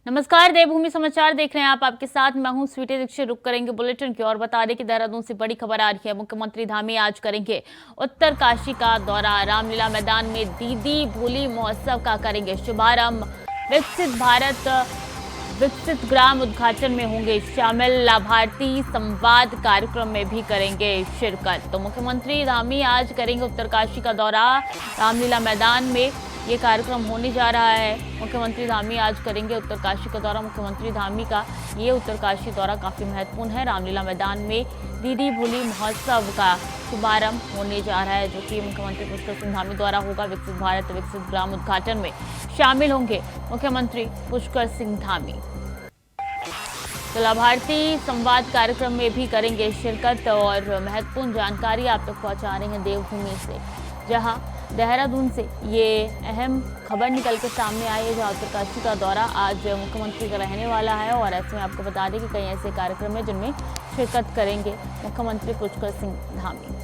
नमस्कार, देवभूमि समाचार देख रहे हैं आप। आपके साथ मैं हूं स्वीटी दीक्षित। रुक करेंगे बुलेटिन की और बता दें कि देहरादून से बड़ी खबर आ रही है। मुख्यमंत्री धामी आज करेंगे उत्तरकाशी का दौरा। रामलीला मैदान में दीदी भूली महोत्सव का करेंगे शुभारंभ। विकसित भारत विकसित ग्राम उद्घाटन में होंगे शामिल। लाभार्थी संवाद कार्यक्रम में भी करेंगे शिरकत। तो मुख्यमंत्री धामी आज करेंगे उत्तरकाशी का दौरा। रामलीला मैदान में ये कार्यक्रम होने जा रहा है। मुख्यमंत्री धामी आज करेंगे उत्तरकाशी का दौरा। मुख्यमंत्री धामी का ये उत्तरकाशी दौरा काफी महत्वपूर्ण है। रामलीला मैदान में दीदी भूली महोत्सव का शुभारंभ होने जा रहा है, जो कि मुख्यमंत्री पुष्कर सिंह धामी द्वारा होगा। विकसित भारत विकसित ग्राम उद्घाटन में शामिल होंगे मुख्यमंत्री पुष्कर सिंह धामी। तो लाभार्थी संवाद कार्यक्रम में भी करेंगे शिरकत और महत्वपूर्ण जानकारी आप तक पहुंचा रहे हैं देवभूमि से, जहां देहरादून से ये अहम खबर निकल के सामने आई है, जहां उत्तरकाशी का दौरा आज मुख्यमंत्री का रहने वाला है। और ऐसे में आपको बता दें कि कई ऐसे कार्यक्रम हैं जिनमें शिरकत करेंगे मुख्यमंत्री पुष्कर सिंह धामी।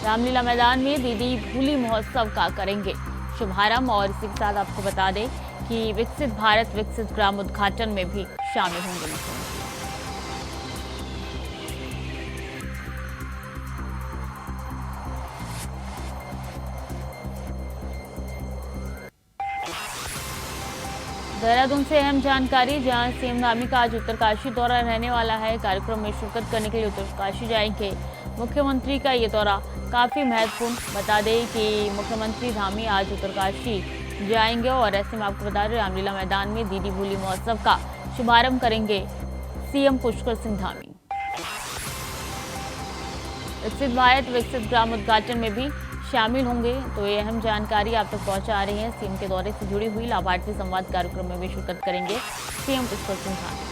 रामलीला मैदान में दीदी भूली महोत्सव का करेंगे शुभारंभ। और इसी के साथ आपको बता दें कि विकसित भारत विकसित ग्राम उद्घाटन में भी शामिल होंगे मुख्यमंत्री। देहरादून से अहम जानकारी, जहां सीएम धामी का आज उत्तरकाशी दौरा रहने वाला है। कार्यक्रम में शिरकत करने के लिए उत्तरकाशी जाएंगे मुख्यमंत्री का ये दौरा काफी महत्वपूर्ण। बता दें कि मुख्यमंत्री धामी आज उत्तरकाशी जाएंगे और ऐसे में आपको बता दें रामलीला मैदान में दीदी भूली महोत्सव का शुभारंभ करेंगे सीएम पुष्कर सिंह धामी। विकसित भारत विकसित ग्राम उद्घाटन में भी शामिल होंगे। तो ये अहम जानकारी आप तक पहुंचा रही है। सीएम के दौरे से जुड़ी हुई लाभार्थी संवाद कार्यक्रम में भी शिरकत करेंगे सीएम पुष्कर सिंह धामी।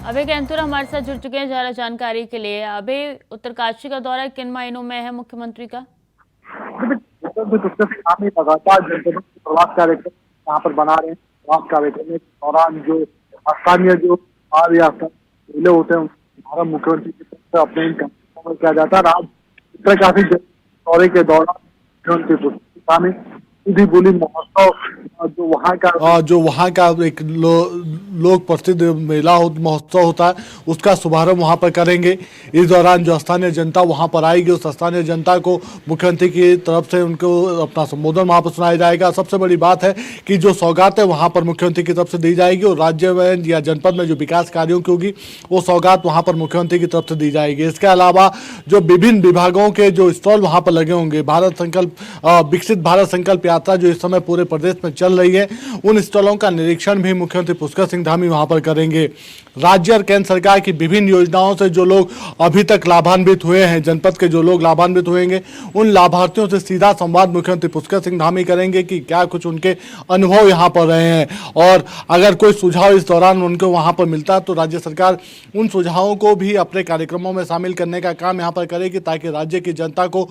अभय कैंतुरा हमारे साथ जुड़ चुके हैं ज्यादा जानकारी के लिए। अभय, उत्तरकाशी का दौरा किन महीनों में है मुख्यमंत्री का? लगातार जनपदों के प्रवास कार्यक्रम यहाँ पर बना रहे हैं। प्रवास कार्यक्रम के दौरान जो स्थानीय जो मेले होते हैं हमारा मुख्यमंत्री की तरफ से अपने इन कार्यक्रमों में किया जाता है। आज उत्तरकाशी दौरे के दौरान मुख्यमंत्री पुष्कर सिंह दीदी भूली महोत्सव जो वहाँ का एक लोक प्रसिद्ध मेला महोत्सव होता है, उसका शुभारंभ वहाँ पर करेंगे। इस दौरान जो स्थानीय जनता वहाँ पर आएगी, उस स्थानीय जनता को मुख्यमंत्री की तरफ से उनको अपना संबोधन वहाँ पर सुनाया जाएगा। सबसे बड़ी बात है कि जो सौगातें वहाँ पर मुख्यमंत्री की तरफ से दी जाएगी और राज्य में या जनपद में जो विकास कार्यों की होगी वो सौगात वहाँ पर मुख्यमंत्री की तरफ से दी जाएगी। इसके अलावा जो विभिन्न विभागों के जो स्टॉल वहाँ पर लगे होंगे, भारत संकल्प विकसित भारत संकल्प यात्रा जो इस समय पूरे प्रदेश में चल रही है, उन स्थलों का निरीक्षण भी मुख्यमंत्री पुष्कर सिंह धामी वहां पर करेंगे। राज्य और केंद्र सरकार की विभिन्न योजनाओं से जो लोग अभी तक लाभान्वित हुए हैं, जनपद के जो लोग लाभान्वित हुएंगे, उन लाभार्थियों से सीधा संवाद मुख्यमंत्री पुष्कर सिंह धामी करेंगे कि क्या कुछ उनके अनुभव यहां पर रहे हैं। और अगर कोई सुझाव इस दौरान उनको वहां पर मिलता है तो राज्य सरकार उन सुझावों को भी अपने कार्यक्रमों में शामिल करने का काम यहाँ पर करेगी, ताकि राज्य की जनता को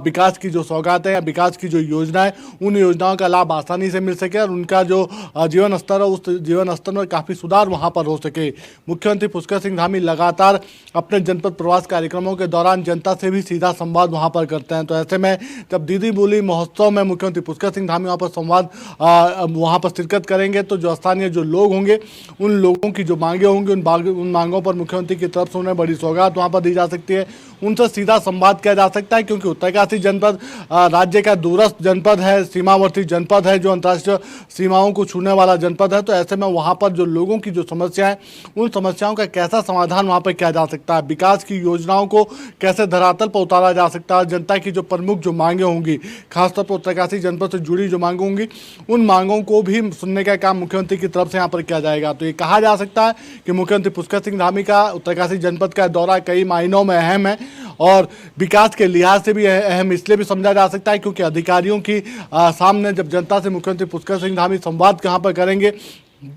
विकास की जो सौगातें या विकास की जो योजनाएं, उन योजनाओं का लाभ आसानी से मिल सके और उनका जो जीवन स्तर है उस जीवन स्तर में काफ़ी सुधार वहां पर हो सके। मुख्यमंत्री पुष्कर सिंह धामी लगातार अपने जनपद प्रवास कार्यक्रमों के दौरान जनता से भी सीधा संवाद वहां पर करते हैं। तो ऐसे में जब दीदी भूली महोत्सव में मुख्यमंत्री पुष्कर सिंह धामी वहां पर संवाद वहां पर शिरकत करेंगे, तो जो स्थानीय जो लोग होंगे, उन लोगों की जो मांगे होंगी, उन मांगों पर मुख्यमंत्री की तरफ से उन्हें बड़ी सौगात वहां पर दी जा सकती है। उनसे सीधा संवाद किया जा सकता है, क्योंकि उत्तरकाशी जनपद राज्य का दूरस्थ जनपद है, सीमावर्ती जनपद है, जो अंतर्राष्ट्रीय सीमाओं को छूने वाला जनपद है। तो ऐसे में वहां पर जो लोगों की जो समस्या है, उन समस्याओं का कैसा समाधान वहां पर किया जा सकता है, विकास की योजनाओं को कैसे धरातल पर उतारा जा सकता है, जनता की जो प्रमुख जो मांगे होंगी, खासतौर पर उत्तरकाशी जनपद से जुड़ी जो मांगे होंगी, उन मांगों को भी सुनने का काम मुख्यमंत्री की तरफ से यहाँ पर किया जाएगा। तो ये कहा जा सकता है कि मुख्यमंत्री पुष्कर सिंह धामी का उत्तरकाशी जनपद का दौरा कई मायनों में अहम है और विकास के लिहाज से भी अहम इसलिए भी समझा जा सकता है क्योंकि अधिकारियों की सामने जब जनता से मुख्यमंत्री पुष्कर सिंह धामी संवाद कहाँ पर करेंगे,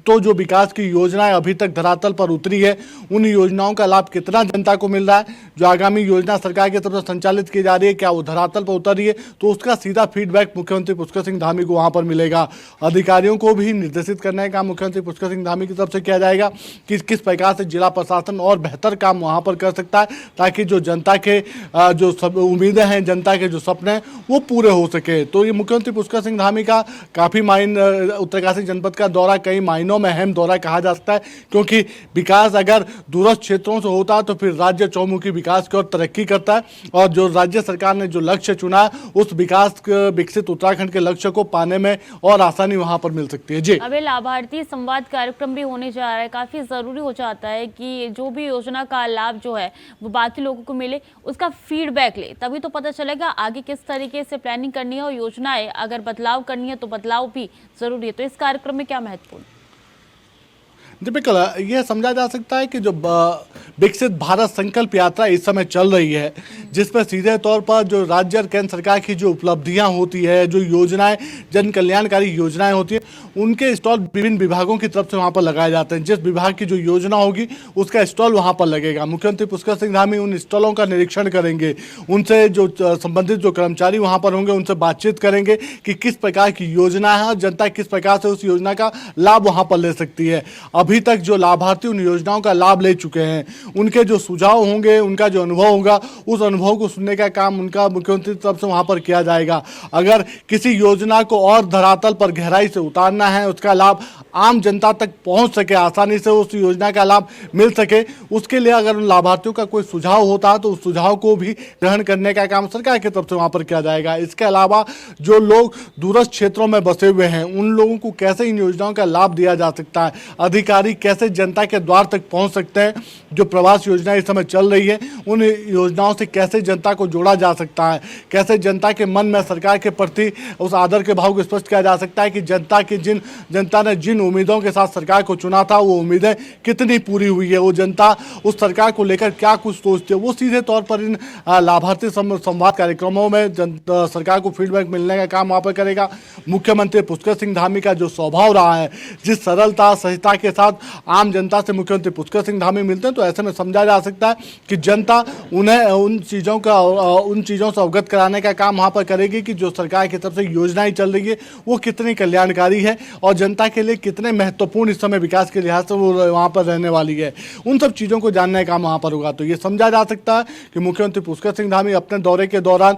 तो जो विकास की योजनाएं अभी तक धरातल पर उतरी है, उन योजनाओं का लाभ कितना जनता को मिल रहा है, जो आगामी योजना सरकार की तरफ से संचालित की जा रही है क्या वो धरातल पर उतर रही है, तो उसका सीधा फीडबैक मुख्यमंत्री पुष्कर सिंह धामी को वहां पर मिलेगा। अधिकारियों को भी निर्देशित करने का काम मुख्यमंत्री पुष्कर सिंह धामी की तरफ से किया जाएगा कि किस प्रकार से जिला प्रशासन और बेहतर काम वहां पर कर सकता है, ताकि जो जनता के जो सब उम्मीदें हैं, जनता के जो सपने हैं वो पूरे हो सके। तो ये मुख्यमंत्री पुष्कर सिंह धामी का काफी उत्तरकाशी जनपद का दौरा कई मायनों में अहम दौरा कहा जा सकता है, क्योंकि विकास अगर दूरस्थ क्षेत्रों से होता है तो फिर राज्य चौमुखी विकास की ओर तरक्की करता है, और जो राज्य सरकार ने जो लक्ष्य चुना उस विकसित उत्तराखंड के लक्ष्य को पाने में और आसानी वहां पर मिल सकती है। जी, अभी लाभार्थी संवाद कार्यक्रम भी होने जा रहा है, काफी जरूरी हो जाता है कि जो भी योजना का लाभ जो है वो बाकी लोगों को मिले, उसका फीडबैक ले, तभी तो पता चलेगा आगे किस तरीके से प्लानिंग करनी है, और योजनाएं अगर बदलाव करनी है तो बदलाव भी जरूरी है। तो इस कार्यक्रम में क्या महत्वपूर्ण? जी बिल्कुल, यह समझा जा सकता है कि जो विकसित भारत संकल्प यात्रा इस समय चल रही है, जिसमें सीधे तौर पर जो राज्य और केंद्र सरकार की जो उपलब्धियां होती है, जो योजनाएं, जन कल्याणकारी योजनाएं होती है, उनके स्टॉल विभिन्न विभागों की तरफ से वहां पर लगाए जाते हैं। जिस विभाग की जो योजना होगी उसका स्टॉल वहां पर लगेगा। मुख्यमंत्री पुष्कर सिंह धामी उन स्टॉलों का निरीक्षण करेंगे, उनसे जो संबंधित जो कर्मचारी वहां पर होंगे उनसे बातचीत करेंगे कि किस प्रकार की योजना है और जनता किस प्रकार से उस योजना का लाभ वहां पर ले सकती है। अभी तक जो लाभार्थी उन योजनाओं का लाभ ले चुके हैं, उनके जो सुझाव होंगे, उनका जो अनुभव होगा, उस अनुभव को सुनने का काम उनका मुख्यमंत्री की तरफ से वहां पर किया जाएगा। अगर किसी योजना को और धरातल पर गहराई से उतारना है, उसका लाभ आम जनता तक पहुंच सके, आसानी से उस योजना का लाभ मिल सके, उसके लिए अगर उन लाभार्थियों का कोई सुझाव होता है तो उस सुझाव को भी ग्रहण करने का काम सरकार की तरफ से वहां पर किया जाएगा। इसके अलावा जो लोग दूरस्थ क्षेत्रों में बसे हुए हैं, उन लोगों को कैसे इन योजनाओं का लाभ दिया जा सकता है, अधिकारी कैसे जनता के द्वार तक पहुंच सकते हैं, जो प्रवास योजना इस समय चल रही है उन योजनाओं से कैसे जनता को जोड़ा जा सकता है, कैसे जनता के मन में सरकार के प्रति उस आदर के भाव को स्पष्ट किया जा सकता है कि जनता ने जिन उम्मीदों के साथ सरकार को चुना था वो उम्मीदें कितनी पूरी हुई है, वो जनता उस सरकार को लेकर क्या कुछ सोचती है। वो सीधे तौर पर इन लाभार्थी संवाद कार्यक्रमों में सरकार को फीडबैक मिलने का काम वहां पर करेगा। मुख्यमंत्री पुष्कर सिंह धामी का जो स्वभाव रहा है, जिस सरलता सहजता के साथ आम जनता से मुख्यमंत्री पुष्कर सिंह धामी मिलते हैं, तो ऐसे में समझा जा सकता है कि जनता उन्हें उन चीज़ों से अवगत कराने का काम वहाँ पर करेगी कि जो सरकार की तरफ से योजनाएं चल रही है वो कितनी कल्याणकारी है और जनता के लिए कितने महत्वपूर्ण इस समय विकास के लिहाज से वो वहाँ पर रहने वाली है। उन सब चीज़ों को जानने का काम वहाँ पर होगा। तो ये समझा जा सकता है कि मुख्यमंत्री पुष्कर सिंह धामी अपने दौरे के दौरान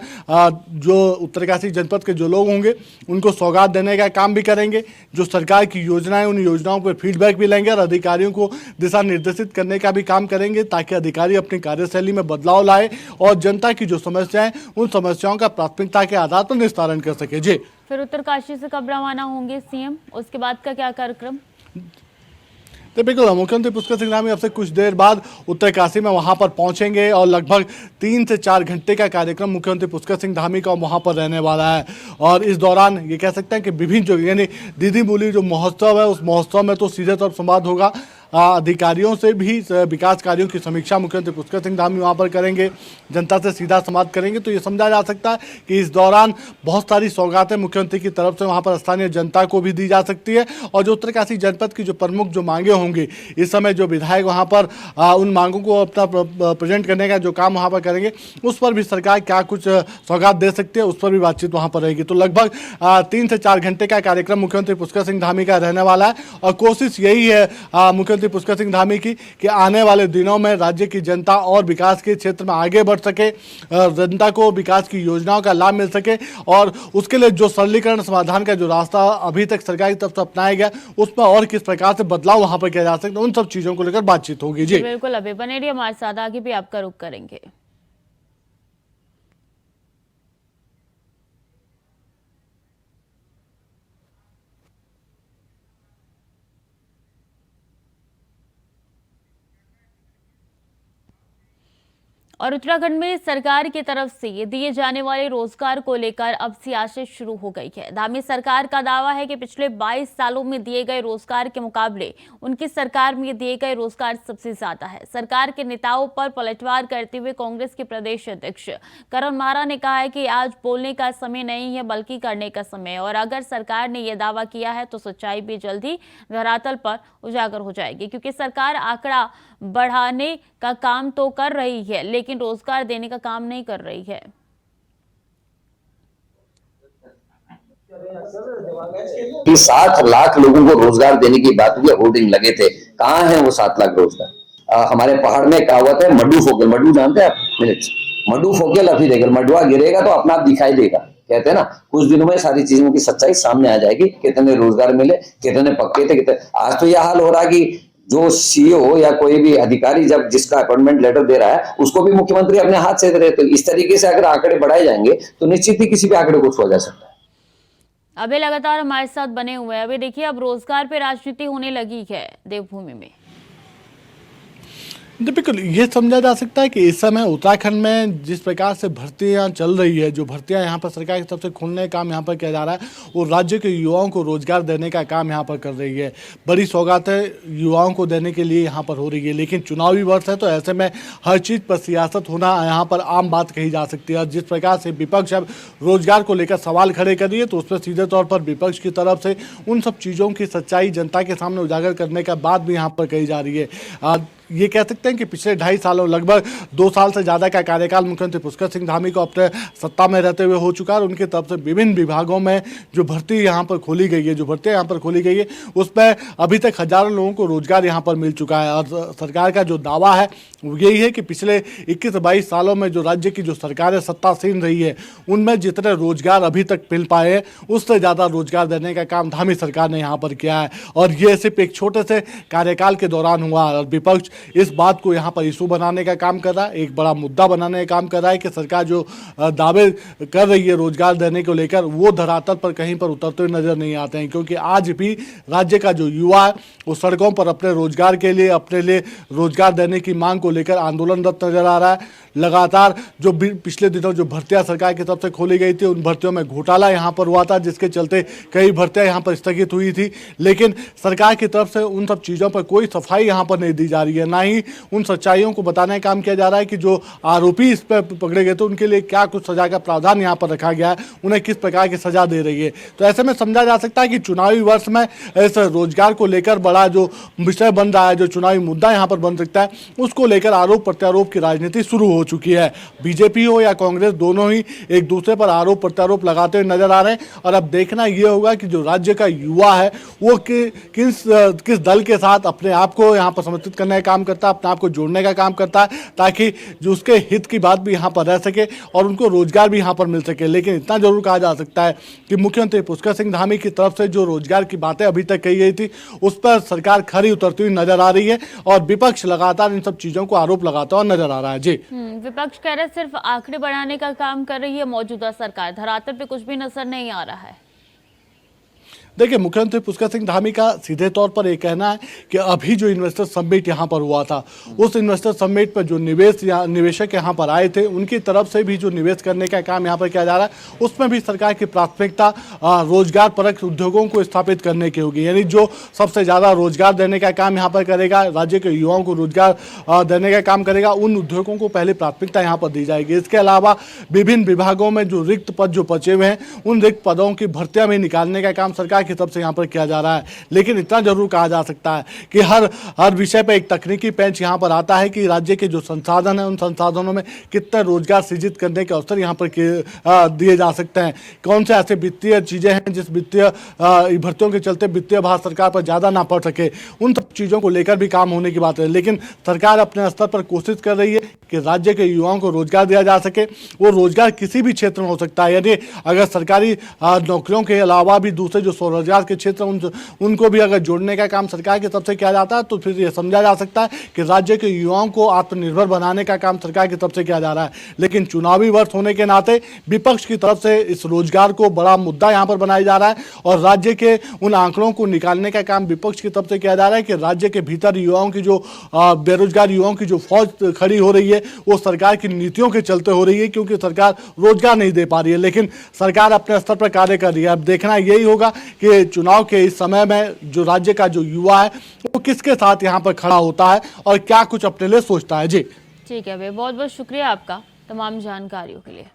जो उत्तरकाशी जनपद के जो लोग होंगे उनको सौगात देने का काम भी करेंगे, जो सरकार की योजनाएं उन योजनाओं पर फीडबैक भी लेंगे और अधिकारियों को दिशा निर्देशित करने का भी काम करेंगे, ताकि अधिकारी अपनी कार्यशैली में बदलाव लाए और जनता की जो समस्याएं उन समस्याओं का प्राथमिकता के आधार पर निस्तारण कर सके। जी, फिर उत्तरकाशी से कब रवाना होंगे सीएम, उसके बाद का क्या कार्यक्रम? तो बिल्कुल, मुख्यमंत्री पुष्कर सिंह धामी अब से कुछ देर बाद उत्तरकाशी में वहां पर पहुंचेंगे और लगभग 3 से 4 घंटे का कार्यक्रम मुख्यमंत्री पुष्कर सिंह धामी का वहां पर रहने वाला है। और इस दौरान ये कह सकते हैं कि विभिन्न जो यानी दीदी बोली जो महोत्सव है, उस महोत्सव में तो सीधे तौर पर संवाद होगा, अधिकारियों से भी विकास कार्यों की समीक्षा मुख्यमंत्री पुष्कर सिंह धामी वहां पर करेंगे, जनता से सीधा संवाद करेंगे। तो ये समझा जा सकता है कि इस दौरान बहुत सारी सौगातें मुख्यमंत्री की तरफ से वहां पर स्थानीय जनता को भी दी जा सकती है, और जो उत्तरकाशी जनपद की जो प्रमुख जो मांगे होंगी, इस समय जो विधायक वहां पर उन मांगों को अपना प्रेजेंट करने का जो काम वहां पर करेंगे, उस पर भी सरकार क्या कुछ सौगात दे सकती है, उस पर भी बातचीत वहां पर रहेगी। तो लगभग 3 से 4 घंटे का कार्यक्रम मुख्यमंत्री पुष्कर सिंह धामी का रहने वाला है, और कोशिश यही है मुख्यमंत्री पुष्कर सिंह धामी की कि आने वाले दिनों में राज्य की जनता और विकास के क्षेत्र में आगे बढ़ सके, जनता को विकास की योजनाओं का लाभ मिल सके, और उसके लिए जो सरलीकरण समाधान का जो रास्ता अभी तक सरकार की तरफ से अपनाया गया, उसमें और किस प्रकार से बदलाव वहां पर किया जा सकता है, उन सब चीजों को लेकर बातचीत होगी। जी बिल्कुल, अभी बने रहिए हमारे साथ, आगे भी आपका रुख करेंगे। और उत्तराखंड में सरकार की तरफ से दिए जाने वाले रोजगार को लेकर अब सियासत शुरू हो गई है। धामी सरकार का दावा है कि पिछले 22 सालों में दिए गए रोजगार के मुकाबले उनकी सरकार में दिए गए रोजगार सबसे ज्यादा है। सरकार के नेताओं पर पलटवार करते हुए कांग्रेस के प्रदेश अध्यक्ष करण मारा ने कहा है कि आज बोलने का समय नहीं है बल्कि करने का समय है, और अगर सरकार ने यह दावा किया है तो सच्चाई भी जल्दी धरातल पर उजागर हो जाएगी, क्योंकि सरकार आंकड़ा बढ़ाने का काम तो कर रही है लेकिन रोजगार देने का काम नहीं कर रही है। कि 7 लाख लोगों को रोजगार देने की बात हुई, होर्डिंग लगे थे, कहाँ है वो 7 लाख रोजगार? हमारे पहाड़ में कहावत है, मड्डू फोकेल, मड्डू जानते हैं आप? मिनट, मड्डू फोकेल अभी देखेल, मडुआ गिरेगा तो अपना आप दिखाई देगा, कहते हैं ना। कुछ दिनों में सारी चीजों की सच्चाई सामने आ जाएगी, कितने रोजगार मिले, कितने पक्के थे, कितने। आज तो यह हाल हो रहा है कि जो सीईओ या कोई भी अधिकारी जब जिसका अपॉइंटमेंट लेटर दे रहा है उसको भी मुख्यमंत्री अपने हाथ से दे रहे। तो इस तरीके से अगर आंकड़े बढ़ाए जाएंगे तो निश्चित ही किसी भी आंकड़े को छुआ जा सकता है। अभी लगातार हमारे साथ बने हुए हैं। अभी देखिए, अब रोजगार पे राजनीति होने लगी है देवभूमि में। बिल्कुल, ये समझा जा सकता है कि इस समय उत्तराखंड में जिस प्रकार से भर्तियां चल रही है, जो भर्तियां यहाँ पर सरकार की तरफ से खोलने का काम यहाँ पर किया जा रहा है, वो राज्य के युवाओं को रोजगार देने का काम यहाँ पर कर रही है। बड़ी सौगातें युवाओं को देने के लिए यहाँ पर हो रही है, लेकिन चुनावी वर्ष है तो ऐसे में हर चीज़ पर सियासत होना यहाँ पर आम बात कही जा सकती है। और जिस प्रकार से विपक्ष अब रोजगार को लेकर सवाल खड़े कर रही है तो उस पर सीधे तौर पर विपक्ष की तरफ से उन सब चीज़ों की सच्चाई जनता के सामने उजागर करने का बात भी यहाँ पर कही जा रही है। ये कह सकते हैं कि पिछले 2.5 सालों, लगभग 2 साल से ज़्यादा का कार्यकाल मुख्यमंत्री पुष्कर सिंह धामी को अपने सत्ता में रहते हुए हो चुका है। उनकी तरफ से विभिन्न विभागों में जो भर्ती यहाँ पर खोली गई है, जो भर्तियाँ यहाँ पर खोली गई है, उसमें अभी तक हजारों लोगों को रोजगार यहाँ पर मिल चुका है। और सरकार का जो दावा है वो यही है कि पिछले 21-22 सालों में जो राज्य की जो सरकारें सत्तासीन रही है उनमें जितने रोजगार अभी तक मिल पाए हैं उससे ज़्यादा रोजगार देने का काम धामी सरकार ने यहाँ पर किया है। और ये सिर्फ एक छोटे से कार्यकाल के दौरान हुआ। और विपक्ष इस बात को यहाँ पर इशू बनाने का काम कर रहा है, एक बड़ा मुद्दा बनाने का काम कर रहा है कि सरकार जो दावे कर रही है रोजगार देने को लेकर वो धरातल पर कहीं पर उतरते हुए नजर नहीं आते हैं। क्योंकि आज भी राज्य का जो युवा है वो सड़कों पर अपने रोजगार के लिए, अपने लिए रोजगार देने की मांग को लेकर आंदोलनरत नजर आ रहा है। लगातार जो पिछले दिनों जो भर्तियां सरकार की तरफ से खोली गई थी उन भर्तियों में घोटाला यहाँ पर हुआ था, जिसके चलते कई भर्तियां यहाँ पर स्थगित हुई थी। लेकिन सरकार की तरफ से उन सब चीज़ों पर कोई सफाई यहाँ पर नहीं दी जा रही है, ना ही उन सच्चाइयों को बताने का काम किया जा रहा है कि जो आरोपी इस पर पकड़े गए थे उनके लिए क्या कुछ सजा का प्रावधान यहाँ पर रखा गया है, उन्हें किस प्रकार की सजा दे रही है। तो ऐसे में समझा जा सकता है कि चुनावी वर्ष में इस रोजगार को लेकर बड़ा जो विषय बन रहा है, जो चुनावी मुद्दा यहाँ पर बन सकता है, उसको लेकर आरोप प्रत्यारोप की राजनीति शुरू हो चुकी है। बीजेपी हो या कांग्रेस, दोनों ही एक दूसरे पर आरोप प्रत्यारोप लगाते हुए नजर आ रहे हैं। और अब देखना यह होगा कि जो राज्य का युवा है वो किस दल के साथ अपने आप को यहाँ पर समर्पित करने का काम करता है, अपने आप को जोड़ने का काम करता है, ताकि जो उसके हित की बात भी यहाँ पर रह सके और उनको रोजगार भी यहाँ पर मिल सके। लेकिन इतना जरूर कहा जा सकता है कि मुख्यमंत्री पुष्कर सिंह धामी की तरफ से जो रोजगार की बातें अभी तक कही गई थी उस पर सरकार खरी उतरती हुई नजर आ रही है और विपक्ष लगातार इन सब चीजों को आरोप लगाता हुआ नजर आ रहा है। जी, विपक्ष कह रहे सिर्फ आंकड़े बढ़ाने का काम कर रही है मौजूदा सरकार, धरातल पे कुछ भी नजर नहीं आ रहा है। देखिए, मुख्यमंत्री पुष्कर सिंह धामी का सीधे तौर पर यह कहना है कि अभी जो इन्वेस्टर समिट यहाँ पर हुआ था उस इन्वेस्टर समिट पर जो निवेशक यहाँ पर आए थे उनकी तरफ से भी जो निवेश करने का काम यहाँ पर किया जा रहा है उसमें भी सरकार की प्राथमिकता रोजगार परक उद्योगों को स्थापित करने की होगी। यानी जो सबसे ज़्यादा रोजगार देने का काम यहाँ पर करेगा, राज्य के युवाओं को रोजगार देने का काम करेगा, उन उद्योगों को पहले प्राथमिकता यहाँ पर दी जाएगी। इसके अलावा विभिन्न विभागों में जो रिक्त पद जो बचे हुए हैं उन रिक्त पदों की भर्तियां भी निकालने का काम सरकार की तरफ से यहाँ पर किया जा रहा है। लेकिन इतना जरूर कहा जा सकता है कि हर विषय पर एक तकनीकी पेंच यहाँ पर आता है कि राज्य के जो संसाधन है उन संसाधनों में कितना रोजगार सृजित करने के अवसर यहाँ पर दिए जा सकते हैं। कौन से ऐसे वित्तीय चीजें हैं जिस वित्तीय भर्तियों के चलते वित्तीय भार सरकार पर ज्यादा ना पड़ सके, उन सब चीजों को लेकर भी काम होने की बात है। लेकिन सरकार अपने स्तर पर कोशिश कर रही है कि राज्य के युवाओं को रोजगार दिया जा सके। वो रोजगार किसी भी क्षेत्र में हो सकता है। यानी अगर सरकारी नौकरियों के अलावा भी दूसरे जो स्वरोजगार के क्षेत्र उनको भी अगर जोड़ने का काम सरकार की तरफ से किया जाता है तो फिर ये समझा जा सकता है कि राज्य के युवाओं को आत्मनिर्भर बनाने का काम सरकार की तरफ से किया जा रहा है। लेकिन चुनावी वर्ष होने के नाते विपक्ष की तरफ से इस रोजगार को बड़ा मुद्दा यहाँ पर बनाया जा रहा है और राज्य के उन आंकड़ों को निकालने का काम विपक्ष की तरफ से किया जा रहा है कि राज्य के भीतर युवाओं की जो बेरोजगार युवाओं की जो फौज खड़ी हो रही है वो सरकार की नीतियों के चलते हो रही है, क्योंकि सरकार रोजगार नहीं दे पा रही है। लेकिन सरकार अपने स्तर पर कार्य कर रही है। अब देखना यही होगा कि चुनाव के इस समय में जो राज्य का जो युवा है वो किसके साथ यहाँ पर खड़ा होता है और क्या कुछ अपने लिए सोचता है। जी ठीक है भैया, बहुत बहुत शुक्रिया आपका तमाम जानकारियों के लिए।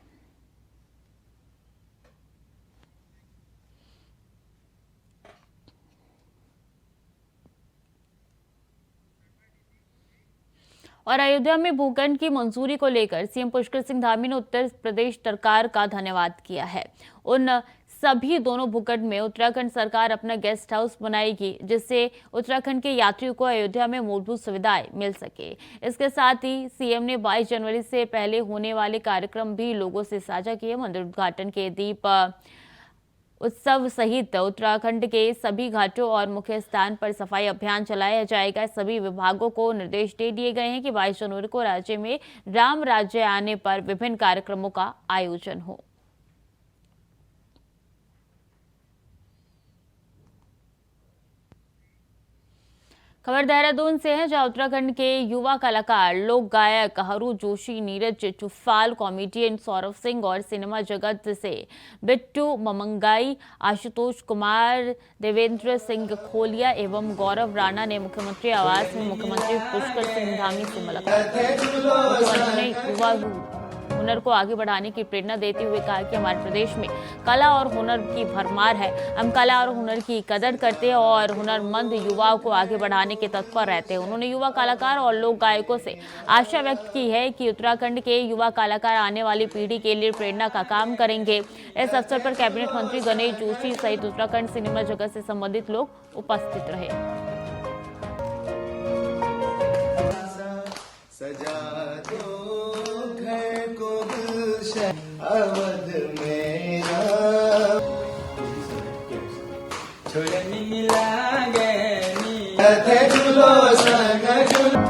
और अयोध्या में भूखंड की मंजूरी को लेकर सीएम पुष्कर सिंह धामी ने उत्तर प्रदेश सरकार का धन्यवाद किया है। उन सभी दोनों भूखंड में उत्तराखंड सरकार अपना गेस्ट हाउस बनाएगी, जिससे उत्तराखंड के यात्रियों को अयोध्या में मूलभूत सुविधाएं मिल सके। इसके साथ ही सीएम ने 22 जनवरी से पहले होने वाले कार्यक्रम भी लोगों से साझा किए। मंदिर उद्घाटन के दीप उत्सव सहित उत्तराखंड के सभी घाटों और मुख्य स्थान पर सफाई अभियान चलाया जाएगा। सभी विभागों को निर्देश दे दिए गए हैं कि 22 जनवरी को राज्य में राम राज्य आने पर विभिन्न कार्यक्रमों का आयोजन हो। खबर देहरादून से है, जहां उत्तराखंड के युवा कलाकार लोक गायक हरू जोशी, नीरज चुफाल, कॉमेडियन सौरभ सिंह और सिनेमा जगत से बिट्टू ममंगाई, आशुतोष कुमार, देवेंद्र सिंह खोलिया एवं गौरव राणा ने मुख्यमंत्री आवास में मुख्यमंत्री पुष्कर सिंह धामी से मुलाकात की। मुख्यमंत्री ने युवा हुनर को आगे बढ़ाने की प्रेरणा देते हुए कहा कि हमारे प्रदेश में कला और हुनर की भरमार है। हम कला और हुनर की कदर करते हैं और हुनरमंद युवाओं को आगे बढ़ाने के तत्पर रहते हैं। उन्होंने युवा कलाकार और लोक गायकों से आशा व्यक्त की है कि उत्तराखंड के युवा कलाकार आने वाली पीढ़ी के लिए प्रेरणा का काम करेंगे। इस अवसर पर कैबिनेट मंत्री गणेश जोशी सहित उत्तराखंड सिनेमा जगत से संबंधित लोग उपस्थित रहे। अवध मेरा छोड़नी लागे झूलो संग।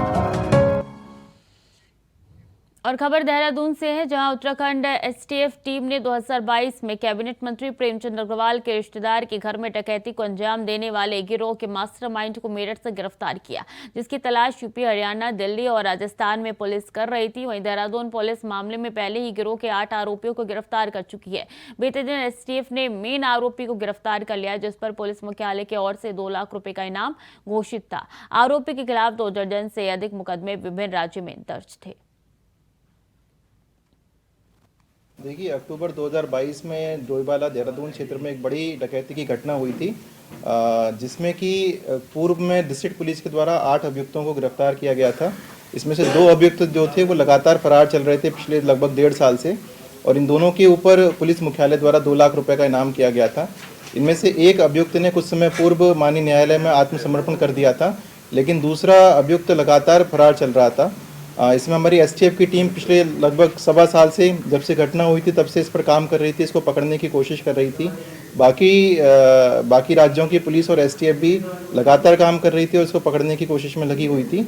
और खबर देहरादून से है, जहां उत्तराखंड एसटीएफ टीम ने 2022 में कैबिनेट मंत्री प्रेमचंद अग्रवाल के रिश्तेदार के घर में डकैती को अंजाम देने वाले गिरोह के मास्टरमाइंड को मेरठ से गिरफ्तार किया, जिसकी तलाश यूपी, हरियाणा, दिल्ली और राजस्थान में पुलिस कर रही थी। वहीं देहरादून पुलिस मामले में पहले ही गिरोह के 8 आरोपियों को गिरफ्तार कर चुकी है। बीते दिन एसटीएफ ने मेन आरोपी को गिरफ्तार कर लिया, जिस पर पुलिस मुख्यालय की ओर से 2 लाख रुपए का इनाम घोषित था। आरोपी के खिलाफ 2 दर्जन से अधिक मुकदमे विभिन्न राज्यों में दर्ज थे। देखिए, अक्टूबर 2022 में डोईवाला देहरादून क्षेत्र में एक बड़ी डकैती की घटना हुई थी, जिसमें कि पूर्व में डिस्ट्रिक्ट पुलिस के द्वारा 8 अभियुक्तों को गिरफ्तार किया गया था। इसमें से 2 अभियुक्त जो थे वो लगातार फरार चल रहे थे पिछले लगभग 1.5 साल से, और इन दोनों के ऊपर पुलिस मुख्यालय द्वारा 2 लाख रुपए का इनाम किया गया था। इनमें से एक अभियुक्त ने कुछ समय पूर्व माननीय न्यायालय में आत्मसमर्पण कर दिया था, लेकिन दूसरा अभियुक्त लगातार फरार चल रहा था। इसमें हमारी एसटीएफ की टीम पिछले लगभग 1.25 साल से, जब से घटना हुई थी तब से इस पर काम कर रही थी, इसको पकड़ने की कोशिश कर रही थी। बाकी राज्यों की पुलिस और एसटीएफ भी लगातार काम कर रही थी और इसको पकड़ने की कोशिश में लगी हुई थी।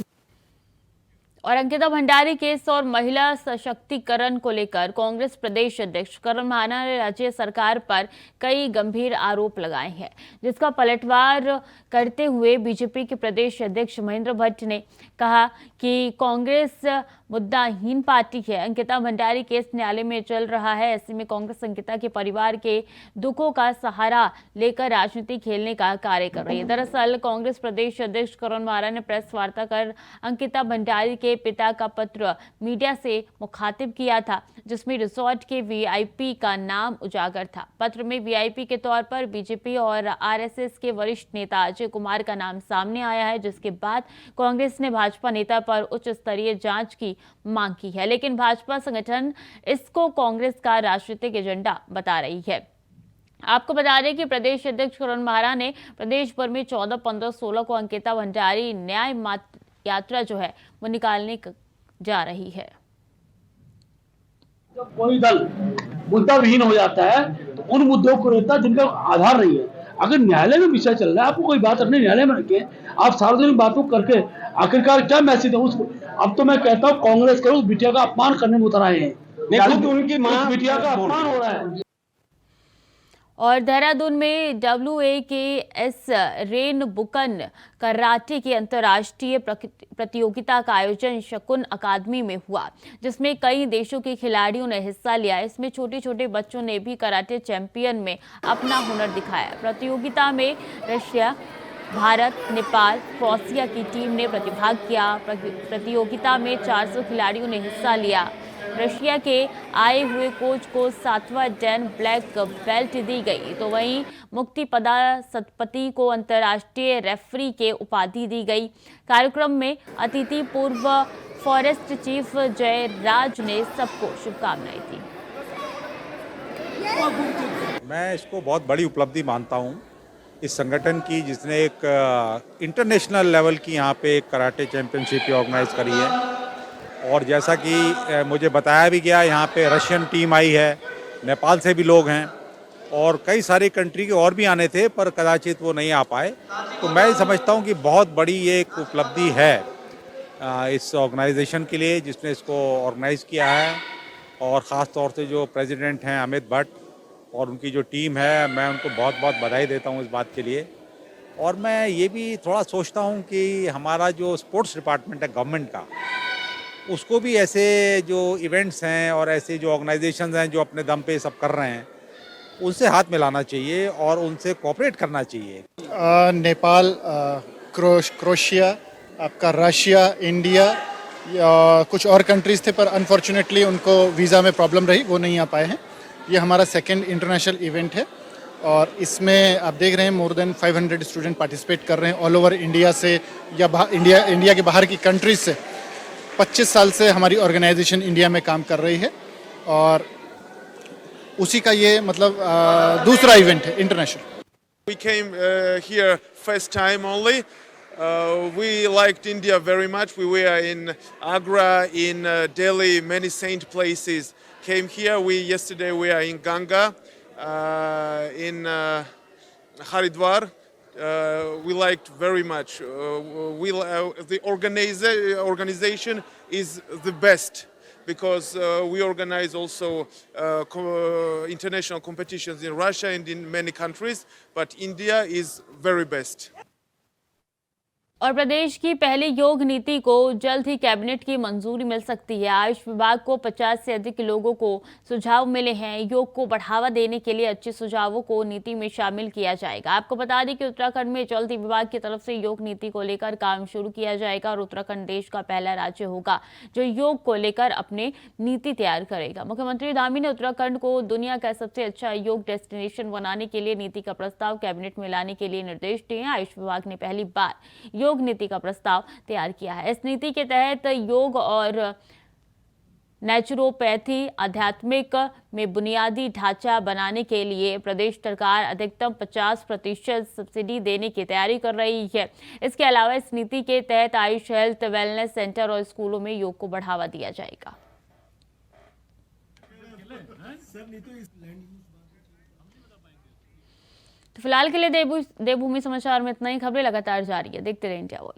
और अंकिता भंडारी केस और महिला सशक्तिकरण को लेकर कांग्रेस प्रदेश अध्यक्ष करण महाना ने राज्य सरकार पर कई गंभीर आरोप लगाए हैं, जिसका पलटवार करते हुए बीजेपी के प्रदेश अध्यक्ष महेंद्र भट्ट ने कहा कि कांग्रेस मुद्दाहीन पार्टी है। अंकिता भंडारी केस न्यायालय में चल रहा है, ऐसे में कांग्रेस अंकिता के परिवार के दुखों का सहारा लेकर राजनीति खेलने का कार्य कर रही है। दरअसल कांग्रेस प्रदेश अध्यक्ष करण महाना ने प्रेस वार्ता कर अंकिता भंडारी के पिता का पत्र मीडिया से मुखातिब किया था, जिसमें रिसोर्ट के वीआईपी का नाम उजागर था। पत्र में वीआईपी के तौर पर बीजेपी और आरएसएस के वरिष्ठ नेता अजय कुमार का नाम सामने आया है, जिसके बाद कांग्रेस ने भाजपा नेता पर उच्च स्तरीय जांच की मांग की है, लेकिन भाजपा संगठन इसको कांग्रेस का राजनीतिक एजेंडा बता रही है। आपको बता दें कि प्रदेश अध्यक्ष करण महाना ने प्रदेश भर में 14, 15, 16 को अंकिता भंडारी न्याय यात्रा जो है वो निकालने जा रही है। जब कोई दल मुद्दा विहीन हो जाता है तो उन मुद्दों को लेता है जिनका आधार नहीं है। अगर न्यायालय में विषय चल रहा है, आपको कोई बात अपने न्यायालय में रखे, आप सार्वजनिक बातों करके आखिरकार क्या मैसेज है उसको? अब तो मैं कहता हूँ कांग्रेस के उस बिटिया का अपमान करने में उतर आए हैं। उनकी मां बिटिया का अपमान हो रहा है। और देहरादून में WAKS रेन बुकन कराटे की अंतर्राष्ट्रीय प्रतियोगिता का आयोजन शकुन अकादमी में हुआ, जिसमें कई देशों के खिलाड़ियों ने हिस्सा लिया। इसमें छोटे छोटे बच्चों ने भी कराटे चैंपियन में अपना हुनर दिखाया। प्रतियोगिता में रशिया, भारत, नेपाल, क्रोएशिया की टीम ने प्रतिभाग किया। प्रतियोगिता में 400 खिलाड़ियों ने हिस्सा लिया। रशिया के आए हुए कोच को 7वां डैन ब्लैक बेल्ट दी गई, तो वहीं मुक्तिपदा सतपति को अंतर्राष्ट्रीय रेफरी के उपाधि दी गई। कार्यक्रम में अतिथि पूर्व फॉरेस्ट चीफ जयराज ने सबको शुभकामनाएं दी। मैं इसको बहुत बड़ी उपलब्धि मानता हूं इस संगठन की, जिसने एक इंटरनेशनल लेवल की यहाँ पे एक कराटे चैंपियनशिप ऑर्गेनाइज करी है। और जैसा कि मुझे बताया भी गया, यहाँ पे रशियन टीम आई है, नेपाल से भी लोग हैं और कई सारी कंट्री के और भी आने थे, पर कदाचित वो नहीं आ पाए। तो मैं समझता हूँ कि बहुत बड़ी ये एक उपलब्धि है इस ऑर्गेनाइजेशन के लिए, जिसने इसको ऑर्गेनाइज किया है। और ख़ास तौर से जो प्रेसिडेंट हैं अमित भट्ट और उनकी जो टीम है, मैं उनको बहुत बहुत बधाई देता हूँ इस बात के लिए। और मैं ये भी थोड़ा सोचता हूँ कि हमारा जो स्पोर्ट्स डिपार्टमेंट है गवर्नमेंट का, उसको भी ऐसे जो इवेंट्स हैं और ऐसे जो ऑर्गेनाइजेशंस हैं जो अपने दम पे सब कर रहे हैं, उनसे हाथ मिलाना चाहिए और उनसे कोऑपरेट करना चाहिए। नेपाल, क्रोएशिया, आपका रशिया, इंडिया, कुछ और कंट्रीज़ थे, पर अनफॉर्चुनेटली उनको वीज़ा में प्रॉब्लम रही, वो नहीं आ पाए हैं। ये हमारा सेकंड इंटरनेशनल इवेंट है और इसमें आप देख रहे हैं मोर देन 500 स्टूडेंट पार्टिसिपेट कर रहे हैं ऑल ओवर इंडिया से या इंडिया के बाहर की कंट्रीज से। 25 साल से हमारी ऑर्गेनाइजेशन इंडिया में काम कर रही है और उसी का ये मतलब दूसरा इवेंट है international. We came here first time only. We liked India very much. We were in Agra, in Delhi, many saint places. Came here. Yesterday we are in Ganga, in Haridwar. We liked very much. The organization is the best because we organize also international competitions in Russia and in many countries, but India is very best. और प्रदेश की पहली योग नीति को जल्द ही cabinet की मंजूरी मिल सकती है। आयुष विभाग को 50 से अधिक लोगों को सुझाव मिले हैं। योग को बढ़ावा देने के लिए अच्छे सुझावों को नीति में शामिल किया जाएगा। आपको बता दें कि उत्तराखंड में जल्द ही विभाग की तरफ से योग नीति को लेकर काम शुरू किया जाएगा और उत्तराखंड देश का पहला राज्य होगा जो योग को लेकर अपने नीति तैयार करेगा। मुख्यमंत्री धामी ने उत्तराखंड को दुनिया का सबसे अच्छा योग डेस्टिनेशन बनाने के लिए नीति का प्रस्ताव कैबिनेट में लाने के लिए निर्देश दिए हैं। आयुष विभाग ने पहली बार योग नीति का प्रस्ताव तैयार किया है। इस नीति के तहत योग और नेचुरोपैथी आध्यात्मिक में बुनियादी ढांचा बनाने के लिए प्रदेश सरकार अधिकतम 50% सब्सिडी देने की तैयारी कर रही है। इसके अलावा इस नीति के तहत आयुष हेल्थ वेलनेस सेंटर और स्कूलों में योग को बढ़ावा दिया जाएगा। तो फिलहाल के लिए देवभूमि समाचार में इतना ही। खबरें लगातार जारी है, देखते रहिए इंडिया वॉइस।